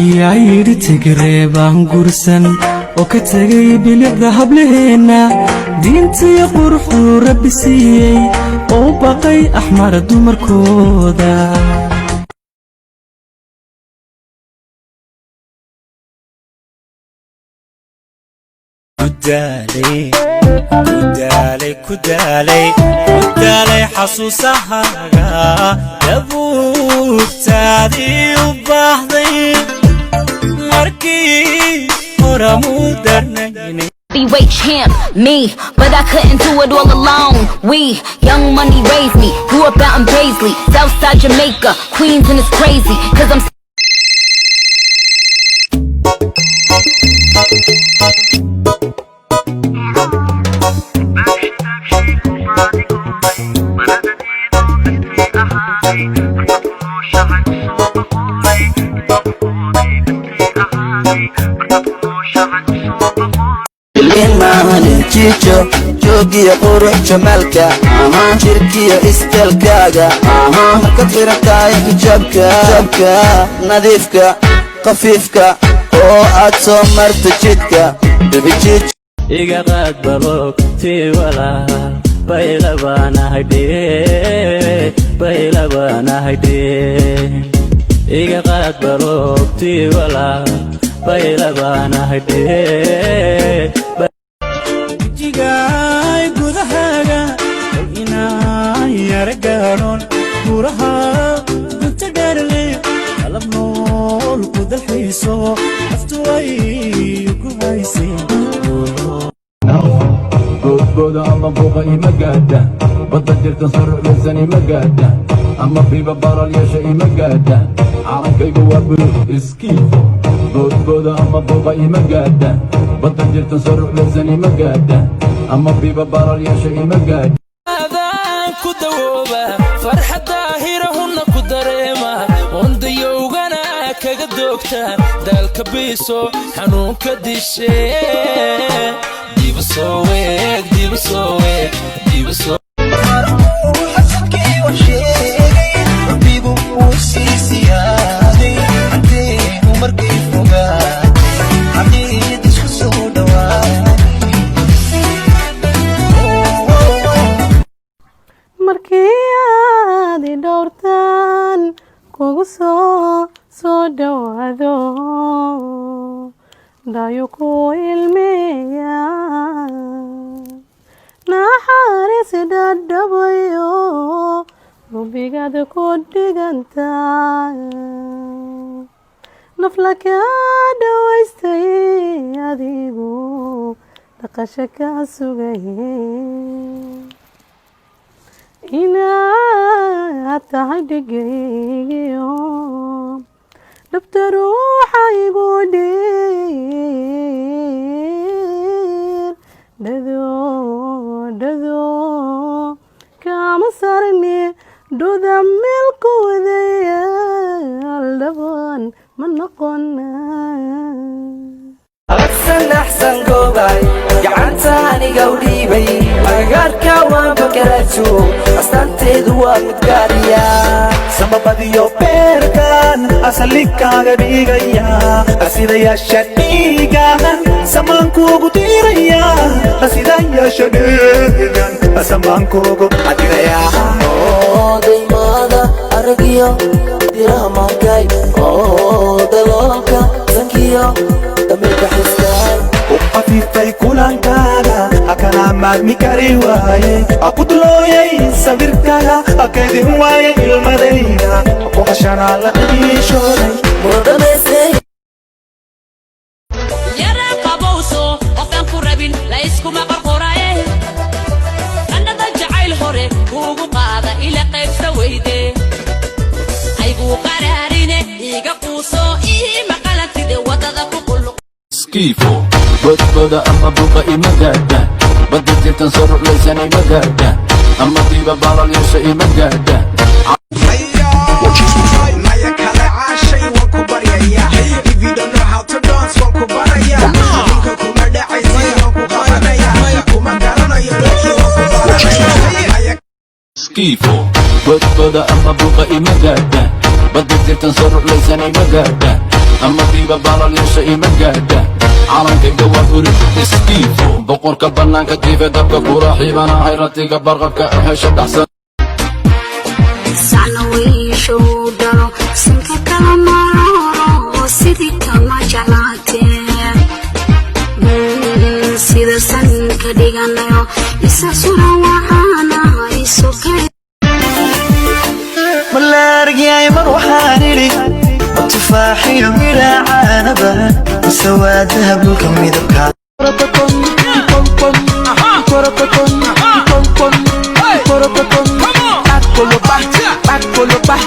يا يريد تقريب عن قرسن وكتغي بالذهب لهنا دينتي قرح ربي سيي وبقي أحمر دمر كودا كدالي كدالي كدالي كدالي حسوسها يبوك تادي وبحضي مركي ورمو درنيني Heavyweight champ, me, but I couldn't do it all alone. We, young money raised me, grew up out in Paisley, Southside Jamaica, Queens, and it's crazy, cause I'm Chicho, jogi qurux jamalka, jirki istalkaaga, marka tirtaay hijabka, nadiifka, qafiifka, oo aad soo marto jidka, dabijid iga qaad balogti wala baylabana hayde iga qaad balogti wala baylabana hayde jigay gudahaga inaan yaragaron guraha gunta dharle qalab nool ku dalxiiso aftu way ku haysay boda ama buqa ima gaada badda jirta sarcsan ima gaada ama biba baral yeesha ima gaada caankaygu waa bulu iskiifo boda ama buqa ima gaada badda jirta sarcsan ima gaada ama biba baral yeesha ima gaada adaan ku dawooba farxadda hirahuna ku dareema wandayowgana kaga doogta dalka biiso xanuunka dishe markii aad I dhowrtaan kugu soo dhawaado dayo ku ilmeeya naxariis dhadhabayo rubigaada ku dhiganta nafla ka dhawaystay adigu dhaqasho ka sugaye inaad tahay dhigaygiyo dhabta ruuxa igu dheer dhado kama sarni dhuda meelku wadayaal dhaban ma noqona أحسن قوباي جعلتاني قولي بي أغاركا وانبكراتو أستانتي دوا متقاريا سبب ديو بيركان أسليكا غبيغيا أسيدا يا شنيغا سمانكو قديريا أسيدا يا شنيغا سمانكو قديريا دايمادا أرقيا ديراما كاي دلوكا زنكيا دميك حسكاي وقفيتي كولانكاغا أكنا مادمي كاريواي أقودلويا سبيركاغا أكيدي هواي المدينة وقشانا لقدي شوري مردمسي يرى قبوسو وفن كربين لا يسكو مقرقوراي أنا ضجعي الهوري وقو قاضا إلى قيب سويدي أيقو قراريني إيقا قوسو إيه مقالتي دي وطاقو كله سكيفو boda ama buqa ima gaada badda jirtan sarruc laysan ima gaada ama diiba baral yeesha ima gaada iskiifo godkooda ama buuqa ima gaadhaan badda jirtan soo ruclaysan ima gaadhaan ama diiba baalal yeesha ima gaadhaan calankayga waa buri iskiifo boqorka bannaanka jiife dabka kula xiibana hayratiga barqabka hesha dhaxsan sacna wiishow dhalo sanka kala maroro sidii kama jeclaatee sida sanka dhiganayo isa sura waxaana isokay malaargiyay mar waxaan idhi tufaaxiyo midhacaanaba mise waa dahabulka midabka Back,